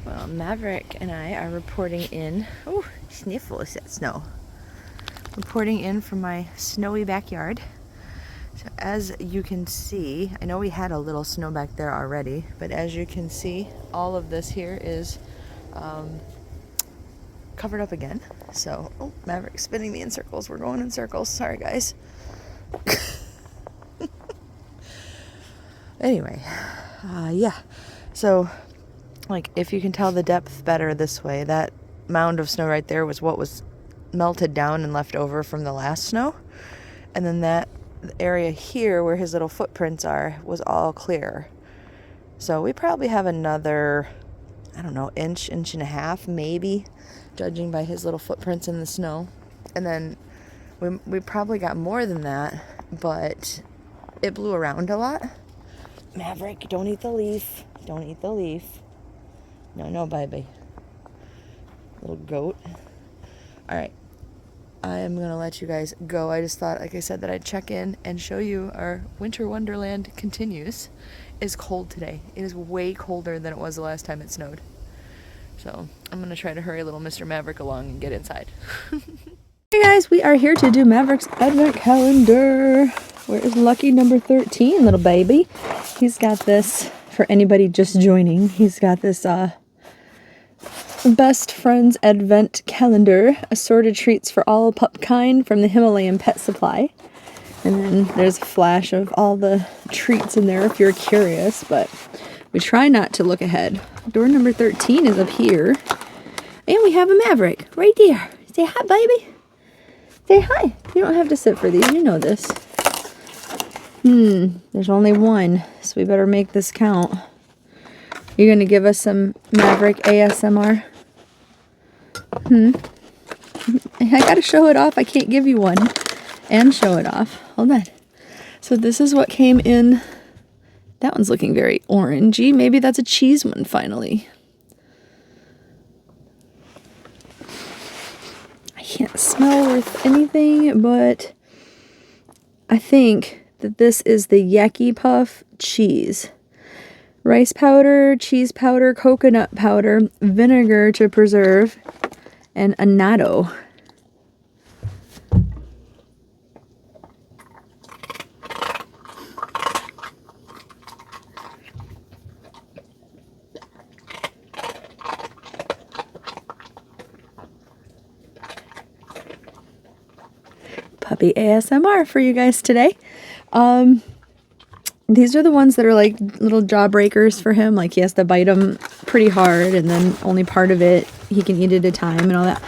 Well, Maverick and I are reporting in. Oh, sniffle is that snow. Reporting in from my snowy backyard. So as you can see, I know we had a little snow back there already, but as you can see, all of this here is covered up again. So, oh, Maverick's spinning me in circles. We're going in circles. Sorry, guys. Anyway, yeah. So, like, if you can tell the depth better this way, that mound of snow right there was what was melted down and left over from the last snow. And then that area here where his little footprints are was all clear. So we probably have another, I don't know, inch and a half, maybe, judging by his little footprints in the snow. And then we probably got more than that, but it blew around a lot. Maverick, don't eat the leaf. Don't eat the leaf. No, baby. Little goat. All right. I am going to let you guys go. I just thought, like I said, that I'd check in and show you our winter wonderland continues. It's cold today. It is way colder than it was the last time it snowed. So I'm going to try to hurry little Mr. Maverick along and get inside. Hey guys, we are here to do Maverick's advent calendar. Where is lucky number 13, little baby? He's got this, for anybody just joining, he's got this Best Friends Advent Calendar, assorted treats for all pup kind from the Himalayan Pet Supply. And then there's a flash of all the treats in there if you're curious, but we try not to look ahead. Door number 13 is up here. And we have a Maverick right there. Say hi, baby. Say hi. You don't have to sit for these. You know this. There's only one, so we better make this count. You're going to give us some Maverick ASMR? I got to show it off. I can't give you one and show it off. Hold on. So this is what came in. That one's looking very orangey. Maybe that's a cheese one finally. I can't smell worth anything, but I think that this is the Yaki Puff cheese. Rice powder, cheese powder, coconut powder, vinegar to preserve, and annatto. Puppy ASMR for you guys today. These are the ones that are like little jawbreakers for him. Like he has to bite them pretty hard and then only part of it he can eat at a time and all that.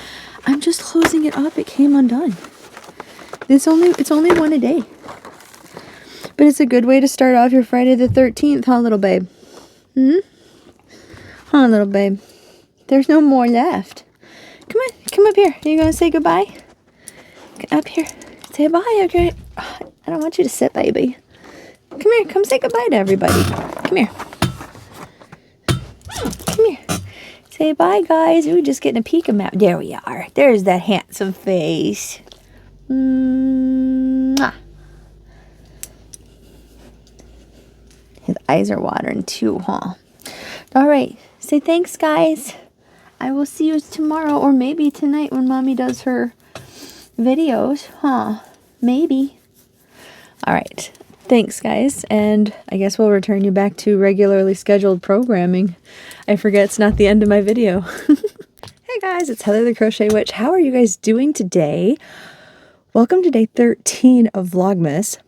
I'm just closing it up. It came undone. It's only one a day. But it's a good way to start off your Friday the 13th, huh, little babe? Huh, little babe? There's no more left. Come on, come up here. Are you going to say goodbye? Up here. Say bye, okay? I don't want you to sit, baby. Come here. Come say goodbye to everybody. Come here. Come here. Say bye, guys. Ooh, just getting a peek of Map. There we are. There's that handsome face. Mwah. His eyes are watering too, huh? All right. Say thanks, guys. I will see you tomorrow or maybe tonight when Mommy does her videos, huh? Maybe. All right. Thanks, guys. And I guess we'll return you back to regularly scheduled programming. I forget it's not the end of my video. Hey, guys. It's Heather the Crochet Witch. How are you guys doing today? Welcome to day 13 of Vlogmas.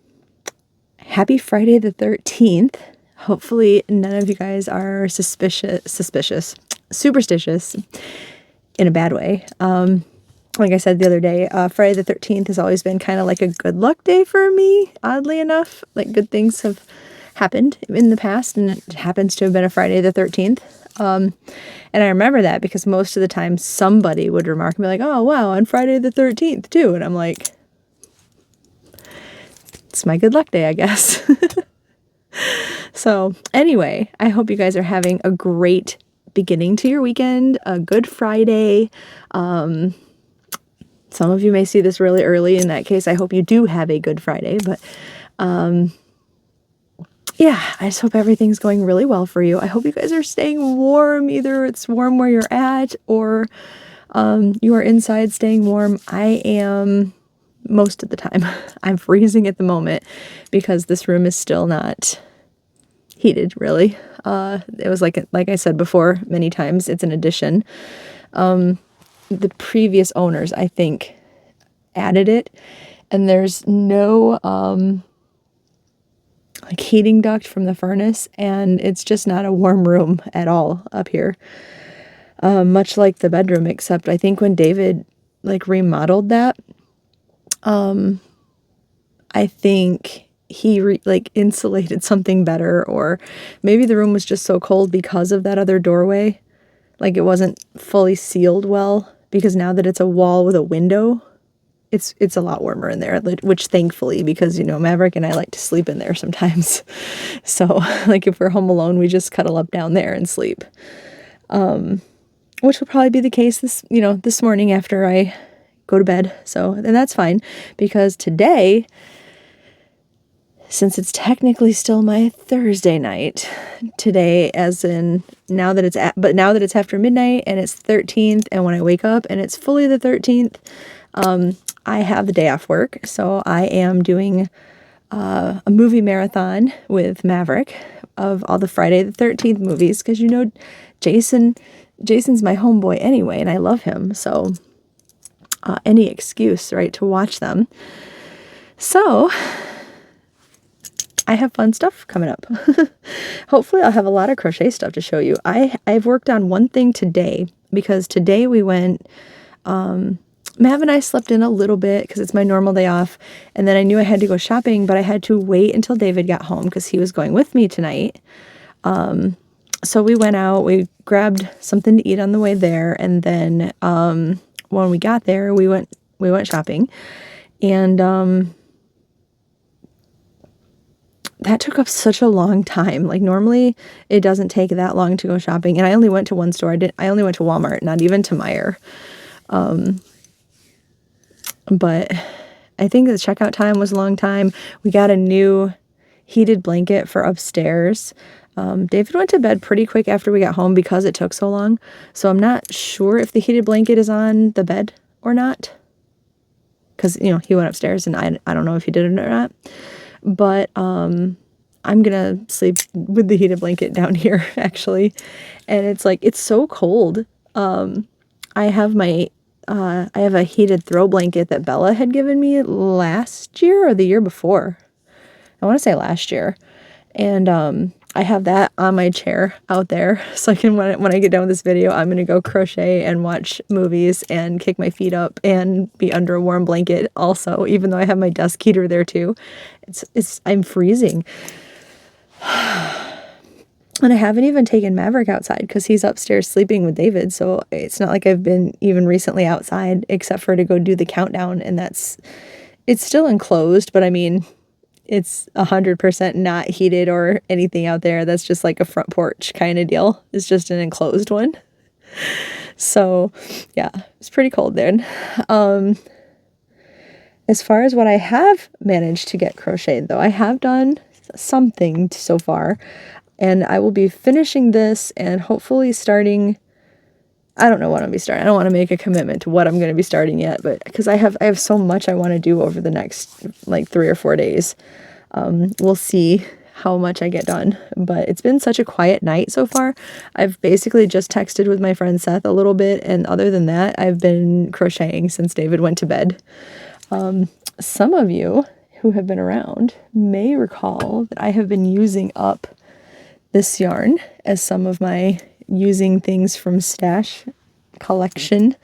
Happy Friday the 13th. Hopefully none of you guys are superstitious in a bad way. Like I said the other day, Friday the 13th has always been kind of like a good luck day for me, oddly enough. Like good things have happened in the past, and it happens to have been a Friday the 13th. And I remember that because most of the time somebody would remark and be like, oh, wow, on Friday the 13th too. And I'm like, it's my good luck day, I guess. So anyway, I hope you guys are having a great beginning to your weekend, a good Friday. Some of you may see this really early. In that case, I hope you do have a good Friday. But yeah, I just hope everything's going really well for you. I hope you guys are staying warm. Either it's warm where you're at or you are inside staying warm. I am most of the time. I'm freezing at the moment because this room is still not heated, really. It was like I said before many times, it's an addition. The previous owners, I think, added it, and there's no like heating duct from the furnace, and it's just not a warm room at all up here. Much like the bedroom, except I think when David like remodeled that, I think he like insulated something better, or maybe the room was just so cold because of that other doorway. Like it wasn't fully sealed well, because now that it's a wall with a window, it's a lot warmer in there, which thankfully, because, you know, Maverick and I like to sleep in there sometimes. So like if we're home alone, we just cuddle up down there and sleep. Which will probably be the case this morning after I go to bed. So, and that's fine, because today, since it's technically still my Thursday night, today, as in now that it's after midnight and it's 13th, and when I wake up and it's fully the 13th, I have the day off work. So I am doing a movie marathon with Maverick of all the Friday the 13th movies, because, you know, Jason's my homeboy anyway, and I love him. So any excuse, right, to watch them. So I have fun stuff coming up. Hopefully I'll have a lot of crochet stuff to show you. I've worked on one thing today, because today we went, Mav and I slept in a little bit because it's my normal day off, and then I knew I had to go shopping, but I had to wait until David got home because he was going with me tonight. So we went out, we grabbed something to eat on the way there, and then when we got there, we went shopping, and that took up such a long time. Like normally it doesn't take that long to go shopping, and I only went to one store. I only went to Walmart, not even to Meijer. But I think the checkout time was a long time. We got a new heated blanket for upstairs. David went to bed pretty quick after we got home because it took so long. So I'm not sure if the heated blanket is on the bed or not, because, you know, he went upstairs, and I don't know if he did it or not. But I'm gonna sleep with the heated blanket down here, actually. And it's like, it's so cold. I have a heated throw blanket that Bella had given me last year or the year before. I want to say last year. And I have that on my chair out there. So I can, when I get done with this video, I'm going to go crochet and watch movies and kick my feet up and be under a warm blanket also, even though I have my desk heater there too. I'm freezing. And I haven't even taken Maverick outside because he's upstairs sleeping with David. So it's not like I've been even recently outside except for to go do the countdown. And it's still enclosed, but I mean, it's 100% not heated or anything out there. That's just like a front porch kind of deal. It's just an enclosed one. So yeah, it's pretty cold there. As far as what I have managed to get crocheted, though, I have done something so far. And I will be finishing this and hopefully starting, I don't know what I'm going to be starting. I don't want to make a commitment to what I'm going to be starting yet, but because I have so much I want to do over the next like 3 or 4 days. We'll see how much I get done, but it's been such a quiet night so far. I've basically just texted with my friend Seth a little bit, and other than that, I've been crocheting since David went to bed. Some of you who have been around may recall that I have been using up this yarn as some of my using things from stash collection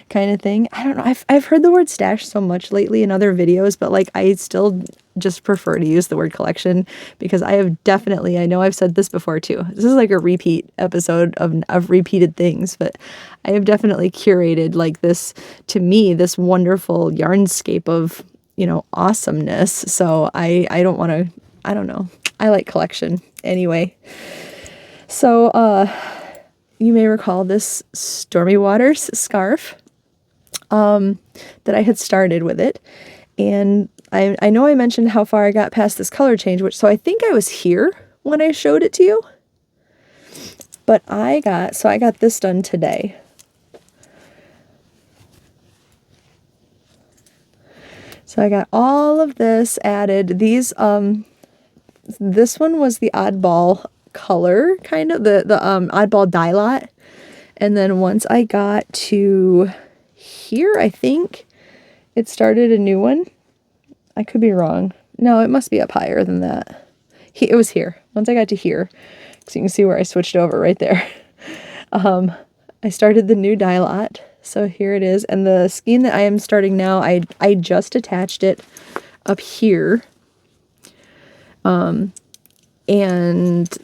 kind of thing. I don't know. I've heard the word stash so much lately in other videos, but like I still just prefer to use the word collection because I have definitely, I know I've said this before too. This is like a repeat episode of repeated things, but I have definitely curated like this, to me, this wonderful yarnscape of, you know, awesomeness. So I don't want to, I don't know. I like collection anyway. So, you may recall this Stormy Waters scarf, that I had started with it. And I know I mentioned how far I got past this color change, so I think I was here when I showed it to you. But I got this done today. So I got all of this added. These, this one was the oddball color, kind of, the oddball dye lot. And then once I got to here, I think it started a new one. I could be wrong. No, it must be up higher than that. It was here. Once I got to here, so you can see where I switched over right there. I started the new dye lot. So here it is. And the skein that I am starting now, I just attached it up here. And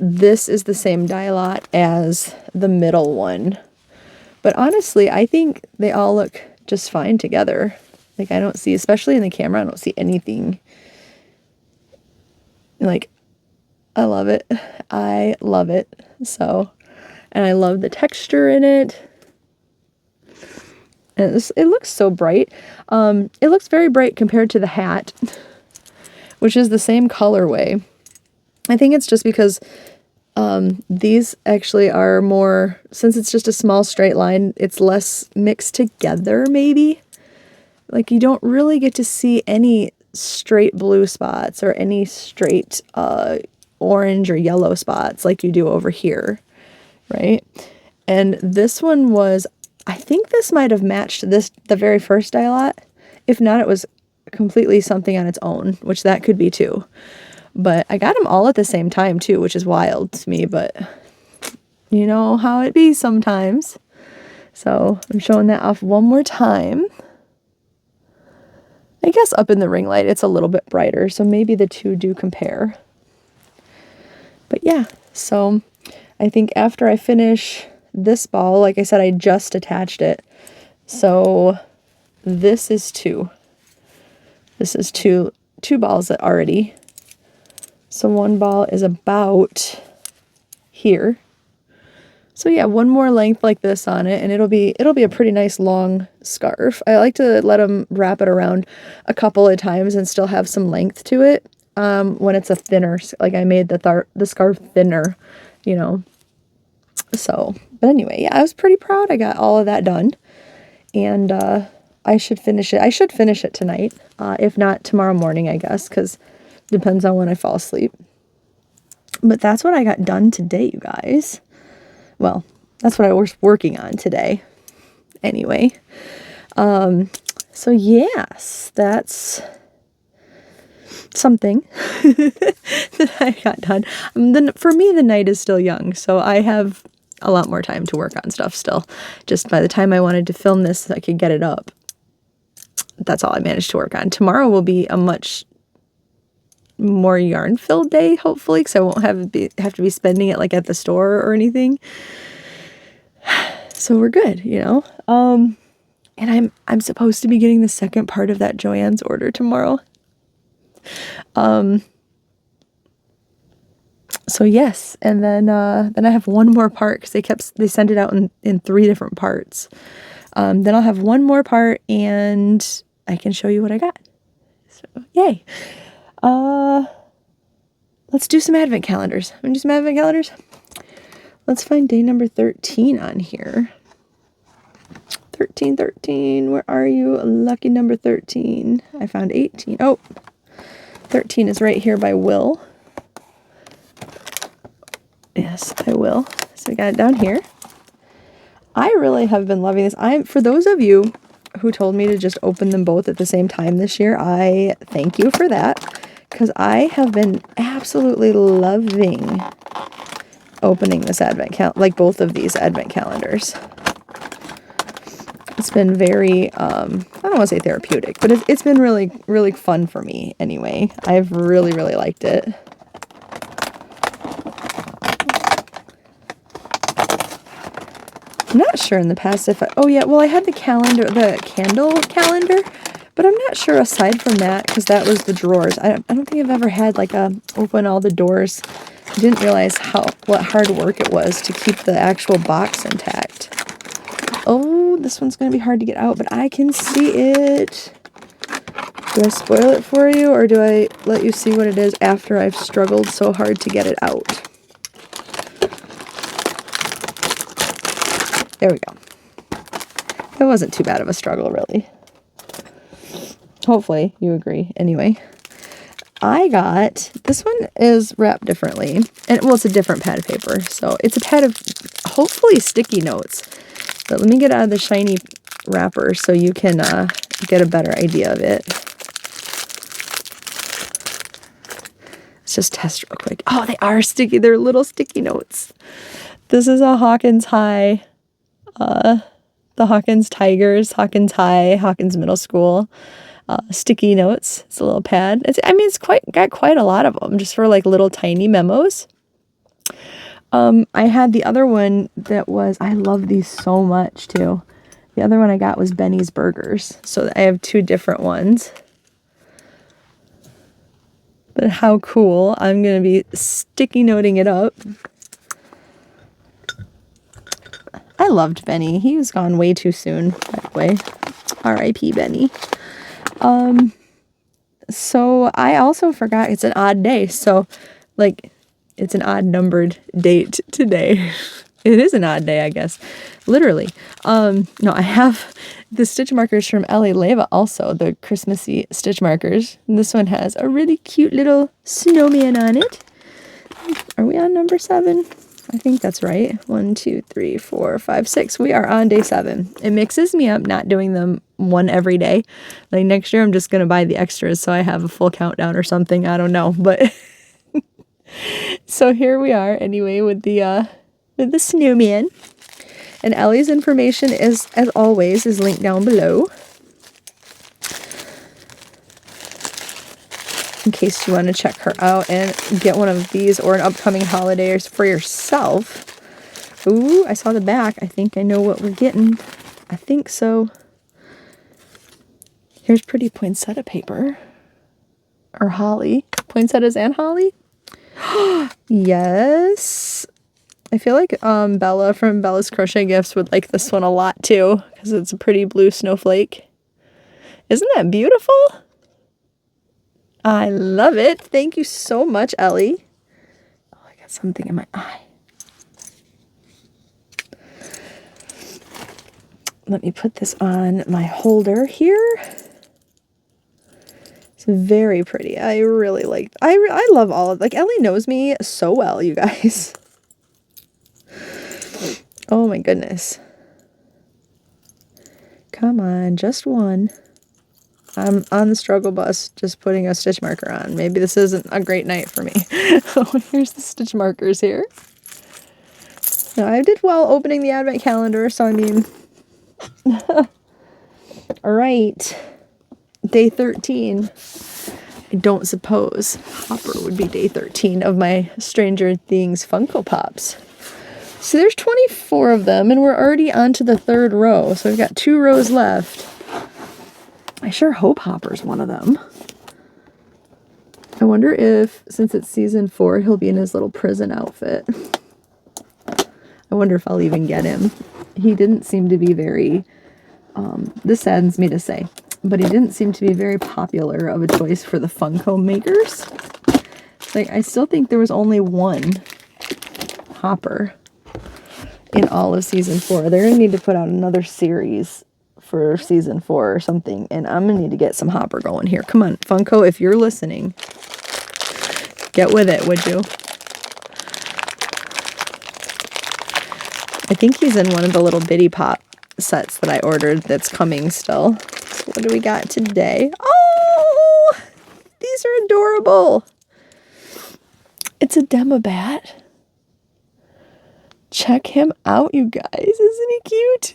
this is the same dye lot as the middle one. But honestly, I think they all look just fine together. Like, I don't see, especially in the camera, I don't see anything. Like, I love it. I love it. So, and I love the texture in it. And it looks so bright. It looks very bright compared to the hat, which is the same colorway. I think it's just because these actually are more, since it's just a small straight line, it's less mixed together maybe. Like, you don't really get to see any straight blue spots or any straight orange or yellow spots like you do over here, right? And this one was, I think this might have matched the very first dye lot. If not, it was completely something on its own, which that could be too. But I got them all at the same time too, which is wild to me, but you know how it be sometimes. So I'm showing that off one more time. I guess up in the ring light, it's a little bit brighter, so maybe the two do compare. But yeah, so I think after I finish this ball, like I said, I just attached it. So this is two. This is two balls that already. So one ball is about here. So yeah, one more length like this on it, and it'll be a pretty nice long scarf. I like to let them wrap it around a couple of times and still have some length to it. When it's a thinner, like I made the scarf thinner, you know. So, but anyway, yeah, I was pretty proud. I got all of that done, and I should finish it. I should finish it tonight, if not tomorrow morning, I guess, because depends on when I fall asleep. But that's what I got done today, you guys. Well, that's what I was working on today. Anyway, so yes, that's something that I got done. For me, the night is still young, so I have a lot more time to work on stuff still. Just by the time I wanted to film this, I could get it up. That's all I managed to work on. Tomorrow will be a much more yarn-filled day, hopefully, because I won't have to be spending it like at the store or anything. So we're good, you know. And I'm supposed to be getting the second part of that Joann's order tomorrow. So yes, and then I have one more part because they sent it out in 3 different parts. Then I'll have one more part and I can show you what I got. So yay. Let's do some advent calendars. Want to do some advent calendars? Let's find day number 13 on here. 13, where are you? Lucky number 13. I found 18. Oh, 13 is right here by Will. Yes, I will. So we got it down here. I really have been loving this. For those of you who told me to just open them both at the same time this year, I thank you for that, because I have been absolutely loving opening this advent calendar, like both of these advent calendars. It's been very, I don't want to say therapeutic, but it's been really, really fun for me anyway. I've really, really liked it. I'm not sure in the past if oh yeah, well I had the candle calendar, but I'm not sure aside from that, because that was the drawers. I don't think I've ever had like a open all the doors. I didn't realize what hard work it was to keep the actual box intact. Oh, this one's going to be hard to get out, but I can see it. Do I spoil it for you, or do I let you see what it is after I've struggled so hard to get it out? There we go. It wasn't too bad of a struggle, really. Hopefully you agree. Anyway, I got, this one is wrapped differently, and well, it's a different pad of paper, so it's a pad of hopefully sticky notes, but let me get out of the shiny wrapper so you can get a better idea of it. Let's just test real quick. Oh, they are sticky. They're little sticky notes. This is a Hawkins High, the Hawkins Tigers, Hawkins High, Hawkins Middle School. Sticky notes. It's a little pad. It's got quite a lot of them just for like little tiny memos. I had the other one that was, I love these so much too. The other one I got was Benny's Burgers. So I have two different ones. But how cool. I'm going to be sticky noting it up. I loved Benny. He was gone way too soon, by the way. R.I.P. Benny. So I also forgot it's an odd day. So like it's an odd numbered date today. It is an odd day, I guess. Literally. No, I have the stitch markers from Ellie Leva also, the Christmassy stitch markers. And this one has a really cute little snowman on it. Are we on number 7? I think that's right. 1, 2, 3, 4, 5, 6. We are on day 7. It mixes me up not doing them one every day. Like next year I'm just going to buy the extras so I have a full countdown or something. I don't know. But so here we are anyway with the snowman. And Ellie's information is, as always, is linked down below. In case you want to check her out and get one of these or an upcoming holiday for yourself. Ooh, I saw the back. I think I know what we're getting. I think so. Here's pretty poinsettia paper. Or holly. Poinsettias and holly? Yes. I feel like Bella from Bella's Crochet Gifts would like this one a lot too, because it's a pretty blue snowflake. Isn't that beautiful? I love it. Thank you so much, Ellie. Oh, I got something in my eye. Let me put this on my holder here. It's very pretty. I really like, I love all of, like, Ellie knows me so well, you guys. Oh my goodness. Come on, just one. I'm on the struggle bus just putting a stitch marker on. Maybe this isn't a great night for me. Oh, here's the stitch markers here. Now, I did well opening the advent calendar, so I mean... All right. Day 13. I don't suppose Hopper would be day 13 of my Stranger Things Funko Pops. So there's 24 of them, and we're already on to the 3rd row. So we've got 2 rows left. I sure hope Hopper's one of them. I wonder if, since it's season 4, he'll be in his little prison outfit. I wonder if I'll even get him. He didn't seem to be very, this saddens me to say, but he didn't seem to be very popular of a choice for the Funko makers. Like, I still think there was only one Hopper in all of season 4. They're going to need to put out another series for season 4 or something, and I'm going to need to get some Hopper going here. Come on, Funko, if you're listening, get with it, would you? I think he's in one of the little bitty pop sets that I ordered that's coming still. So what do we got today? Oh, these are adorable. It's a Demobat. Check him out, you guys. Isn't he cute?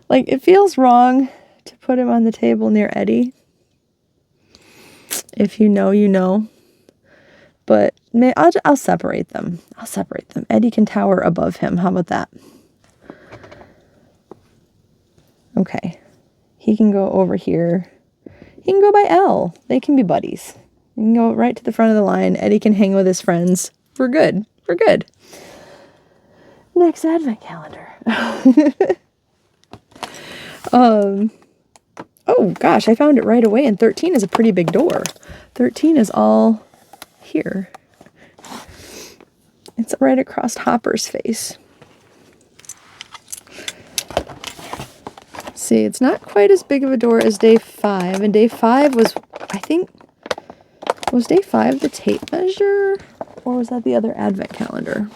Like, it feels wrong to put him on the table near Eddie. If you know, you know. But I'll separate them. I'll separate them. Eddie can tower above him. How about that? Okay. He can go over here. He can go by Elle. They can be buddies. You can go right to the front of the line. Eddie can hang with his friends. We're good. We're good. Next advent calendar. Oh, Oh gosh, I found it right away, and 13 is a pretty big door. 13 is all here. It's right across Hopper's face. See, it's not quite as big of a door as day 5, and day 5 was, I think, was day 5 the tape measure, or was that the other advent calendar?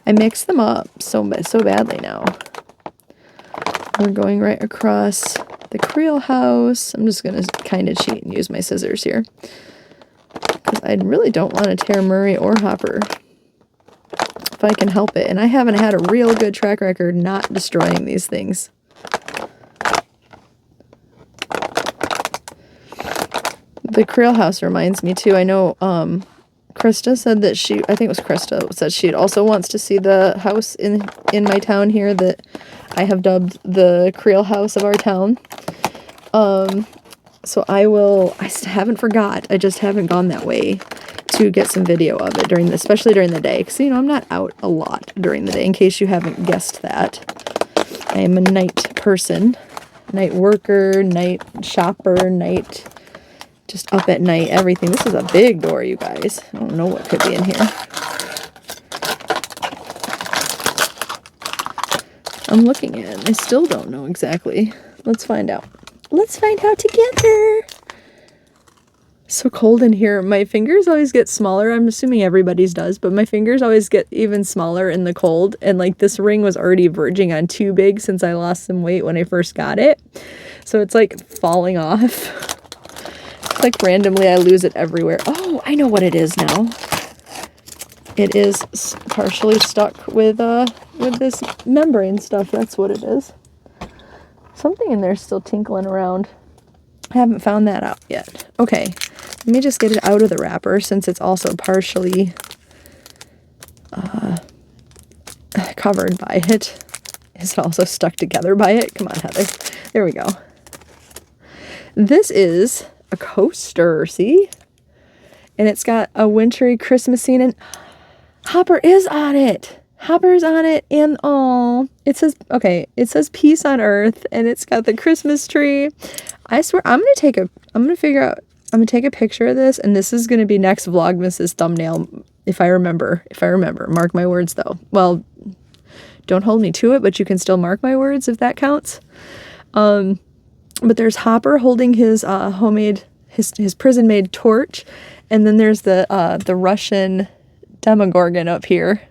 I mixed them up so badly now. We're going right across the Creel house. I'm just going to kind of cheat and use my scissors here, because I really don't want to tear Murray or Hopper if I can help it. And I haven't had a real good track record not destroying these things. The Creel house reminds me too. I know Krista said that I think it was Krista, said she also wants to see the house in my town here that I have dubbed the Creel house of our town. So I haven't forgot. I just haven't gone that way to get some video of it especially during the day. Because, you know, I'm not out a lot during the day, in case you haven't guessed that. I am a night person, night worker, night shopper, night... just up at night, everything. This is a big door, you guys. I don't know what could be in here. I'm looking at it. I still don't know exactly. Let's find out. Let's find out together. So cold in here. My fingers always get smaller. I'm assuming everybody's does, but my fingers always get even smaller in the cold. And like this ring was already verging on too big since I lost some weight when I first got it. So it's like falling off. Like randomly I lose it everywhere. Oh, I know what it is now. It is partially stuck with this membrane stuff. That's what it is. Something in there is still tinkling around. I haven't found that out yet. Okay, let me just get it out of the wrapper since it's also partially covered by it. Is it also stuck together by it? Come on, Heather. There we go. This is a coaster, see? And it's got a wintry Christmas scene, and Hopper is on it. Hopper's on it, and oh, it says peace on earth, and it's got the Christmas tree. I swear, I'm gonna take a picture of this, and this is gonna be next Vlogmas's thumbnail, if I remember. Mark my words, though. Well, don't hold me to it, but you can still mark my words if that counts. But there's Hopper holding his homemade, his prison-made torch, and then there's the Russian Demogorgon up here.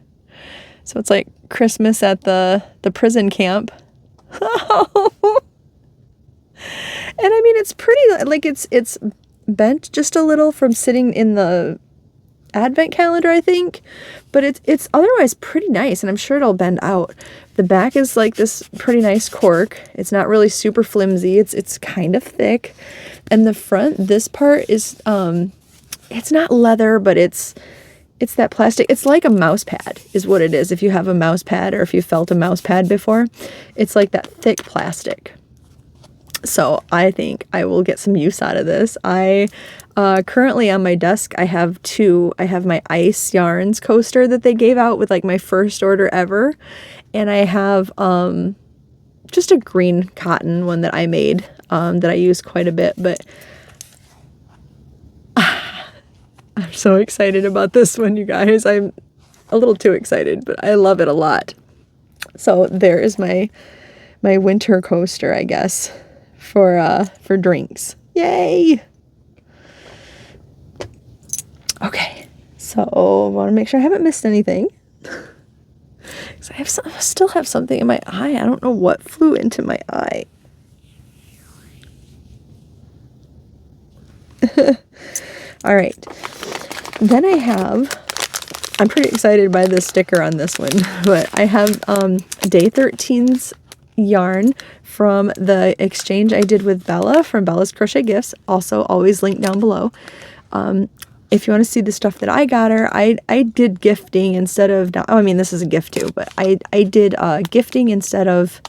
So it's like Christmas at the prison camp. And I mean, it's pretty, like it's bent just a little from sitting in the advent calendar, I think, but it's otherwise pretty nice, and I'm sure it'll bend out. The back is like this pretty nice cork. It's not really super flimsy. It's kind of thick. And the front, this part is it's not leather, but it's that plastic. It's like a mouse pad is what it is. If you have a mouse pad, or if you felt a mouse pad before, it's like that thick plastic. So I think I will get some use out of this. I currently on my desk, I have my Ice Yarns coaster that they gave out with like my first order ever. And I have just a green cotton one that I made that I use quite a bit. But I'm so excited about this one, you guys. I'm a little too excited, but I love it a lot. So there is my winter coaster, I guess, for drinks. Yay! Okay, so I want to make sure I haven't missed anything. Because I still have something in my eye. I don't know what flew into my eye. All right. Then I'm pretty excited by the sticker on this one, but I have Day 13's yarn from the exchange I did with Bella from Bella's Crochet Gifts. Also, always linked down below. If you want to see the stuff that I got her, I did gifting instead of, oh, I mean, this is a gift too, but I did gifting instead of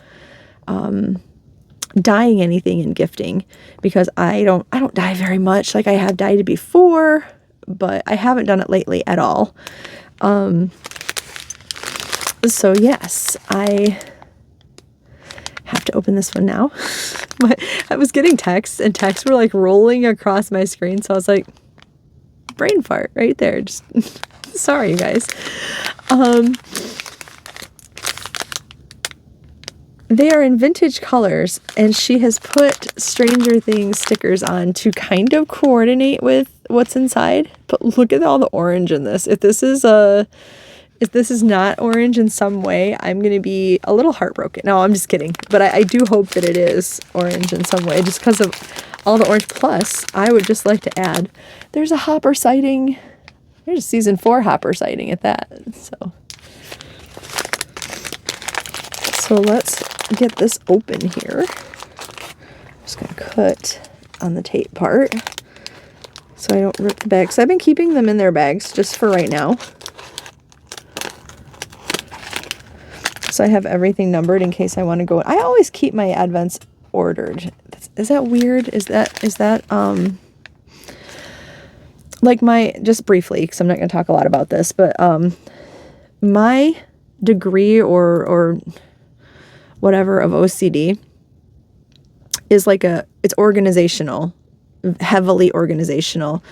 dyeing anything in gifting, because I don't dye very much. Like, I have dyed it before, but I haven't done it lately at all. So yes, I have to open this one now. I was getting texts, and texts were like rolling across my screen. So I was like, brain fart right there. Just sorry, you guys. They are in vintage colors, and she has put Stranger Things stickers on to kind of coordinate with what's inside. But look at all the orange in this. If this is not orange in some way, I'm going to be a little heartbroken. No, I'm just kidding. But I do hope that it is orange in some way, just because of all the orange. Plus, I would just like to add, there's a Hopper sighting. There's a season 4 Hopper sighting at that. So let's get this open here. I'm just going to cut on the tape part so I don't rip the bags. I've been keeping them in their bags just for right now. So I have everything numbered in case I want to go. I always keep my advents ordered. Is that weird? Is that like my, just briefly, because I'm not going to talk a lot about this, but my degree or whatever of OCD is like it's organizational, heavily organizational,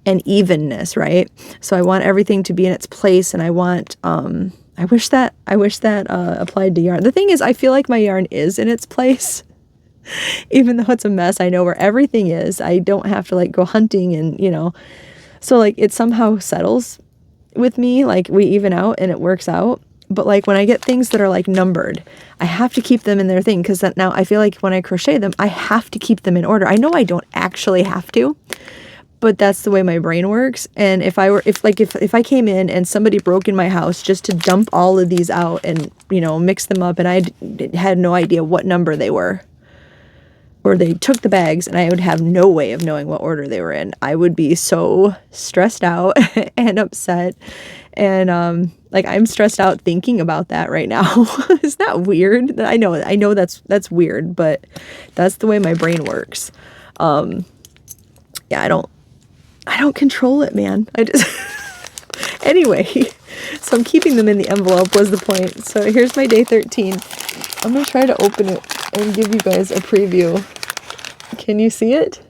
and evenness, right? So I want everything to be in its place, and I want I wish that applied to yarn. The thing is, I feel like my yarn is in its place. Even though it's a mess, I know where everything is. I don't have to like go hunting and, so like it somehow settles with me, like we even out and it works out. But like when I get things that are like numbered, I have to keep them in their thing, because now I feel like when I crochet them, I have to keep them in order. I know I don't actually have to, but that's the way my brain works. And if I came in and somebody broke in my house just to dump all of these out and, mix them up, and I had no idea what number they were, or they took the bags and I would have no way of knowing what order they were in, I would be so stressed out and upset. And like I'm stressed out thinking about that right now. Is that weird? I know that's weird, but that's the way my brain works. Yeah, I don't control it, man. I just anyway, so I'm keeping them in the envelope was the point. So here's my day 13. I'm gonna try to open it and give you guys a preview. Can you see it?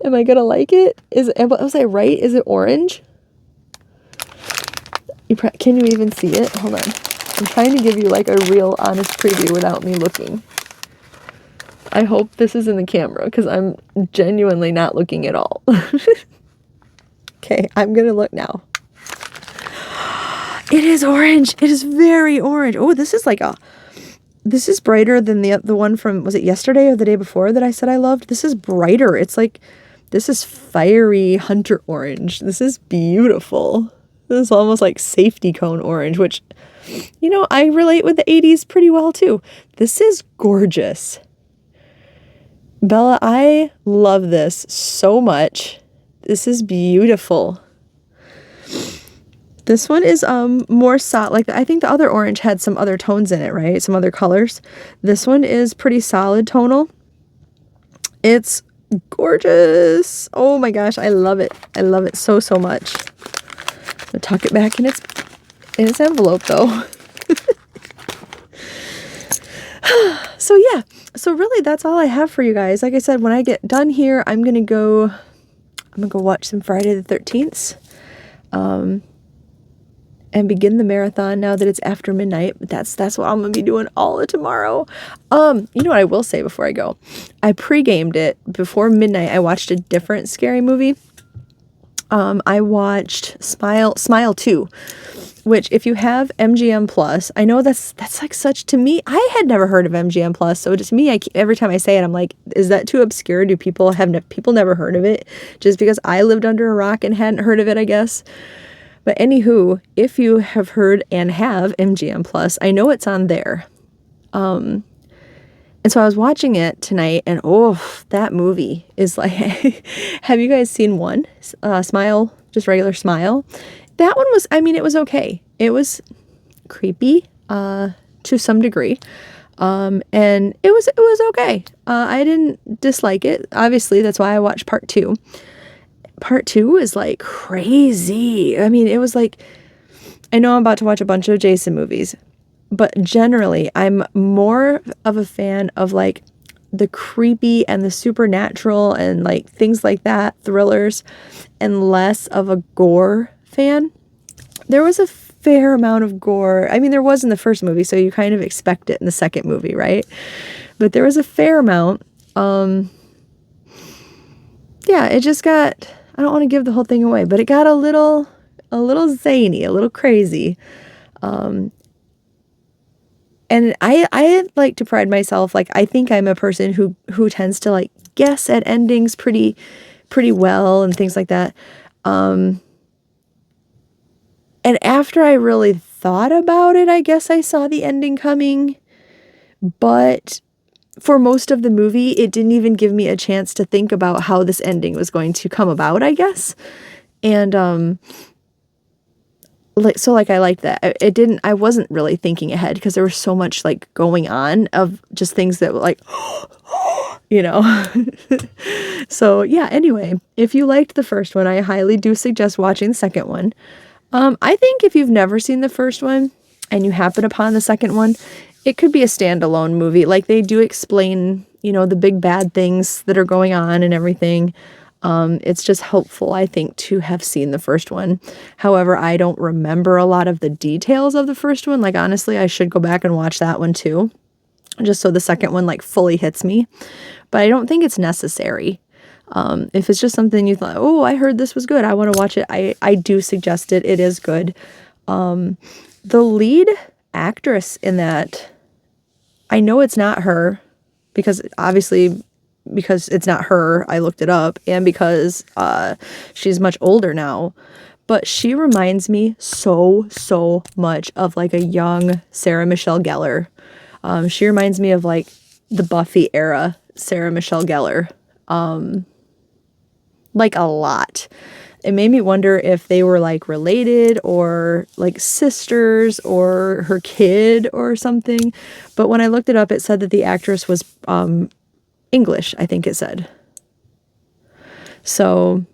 Am I gonna like it? Was I right? Is it orange? Can you even see it? Hold on. I'm trying to give you like a real honest preview without me looking. I hope this is in the camera, because I'm genuinely not looking at all. Okay, I'm gonna look now. It is orange. It is very orange. Oh, this is brighter than the one from, was it yesterday or the day before that I said I loved? This is brighter. It's like, this is fiery hunter orange. This is beautiful. This is almost like safety cone orange, which, I relate with the 80s pretty well too. This is gorgeous. Bella, I love this so much. This is beautiful. This one is more solid. Like I think the other orange had some other tones in it, right? Some other colors. This one is pretty solid tonal. It's gorgeous. Oh my gosh, I love it. I love it so much. I'll tuck it back in its envelope though. So yeah. So really that's all I have for you guys. Like I said, when I get done here, I'm gonna go watch some Friday the 13th. And begin the marathon now that it's after midnight. That's what I'm gonna be doing all of tomorrow. You know what I will say before I go? I pre-gamed it before midnight. I watched a different scary movie. I watched Smile 2, which if you have MGM Plus, I know that's like such, to me, I had never heard of MGM Plus. So to me, every time I say it, I'm like, is that too obscure? Do people never heard of it? Just because I lived under a rock and hadn't heard of it, I guess. But anywho, if you have heard and have MGM Plus, I know it's on there. And so I was watching it tonight, and that movie is like, have you guys seen one? Smile, just regular Smile. That one was, it was okay. It was creepy to some degree. And it was okay. I didn't dislike it. Obviously, that's why I watched part 2. Part 2 is like crazy. It was like, I know I'm about to watch a bunch of Jason movies, but generally I'm more of a fan of like the creepy and the supernatural and like things like that, thrillers, and less of a gore fan. There was a fair amount of gore. I mean, there was in the first movie, so you kind of expect it in the second movie, right? But there was a fair amount. Yeah, it just got, I don't want to give the whole thing away, but it got a little zany, a little crazy. And I like to pride myself, like, I think I'm a person who tends to like guess at endings pretty well and things like that. And after I really thought about it, I guess I saw the ending coming, but for most of the movie, it didn't even give me a chance to think about how this ending was going to come about, I guess. And, I liked that. I wasn't really thinking ahead because there was so much like going on of just things that were like, you know. So yeah, anyway, if you liked the first one, I highly do suggest watching the second one. I think if you've never seen the first one and you happen upon the second one, it could be a standalone movie. Like, they do explain, you know, the big bad things that are going on and everything. It's just helpful, I think, to have seen the first one. However, I don't remember a lot of the details of the first one. Like, honestly, I should go back and watch that one too, just so the second one like fully hits me. But I don't think it's necessary. If it's just something you thought, oh, I heard this was good, I want to watch it, I do suggest it. It is good. The lead actress in that, I know it's not her, because it's not her, I looked it up, and because she's much older now, but she reminds me so much of like a young Sarah Michelle Gellar. She reminds me of like the Buffy era Sarah Michelle Gellar. Like a lot. It made me wonder if they were like related or like sisters or her kid or something. But when I looked it up, it said that the actress was English, I think it said. So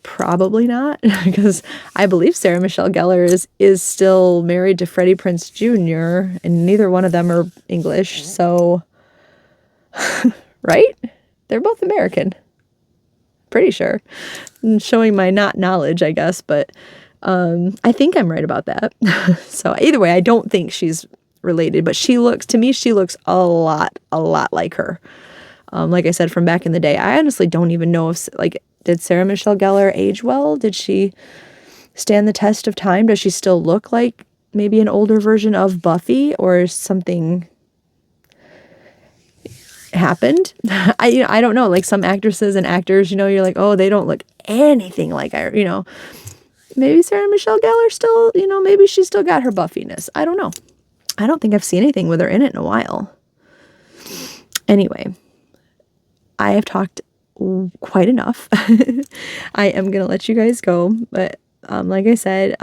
probably not, because I believe Sarah Michelle Gellar is still married to Freddie Prinze Jr. and neither one of them are English. So, right? They're both American. Pretty sure. I'm showing my not knowledge, I guess, but I think I'm right about that. So either way, I don't think she's related, but she looks a lot like her. Like I said, from back in the day. I honestly don't even know if, like, did Sarah Michelle Gellar age well? Did she stand the test of time? Does she still look like maybe an older version of Buffy, or something happened? I don't know. Like, some actresses and actors, you know, you're like, oh, they don't look anything like her, you know. Maybe Sarah Michelle Gellar still, you know, maybe she still got her Buffiness. I don't know. I don't think I've seen anything with her in it in a while. Anyway, I have talked quite enough. I am going to let you guys go. But like I said,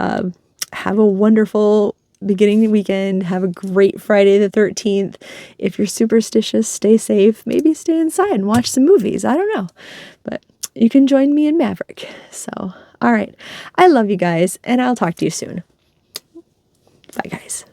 have a wonderful beginning the weekend. Have a great Friday the 13th. If you're superstitious, stay safe. Maybe stay inside and watch some movies. I don't know. But you can join me in Maverick. So, all right. I love you guys, and I'll talk to you soon. Bye, guys.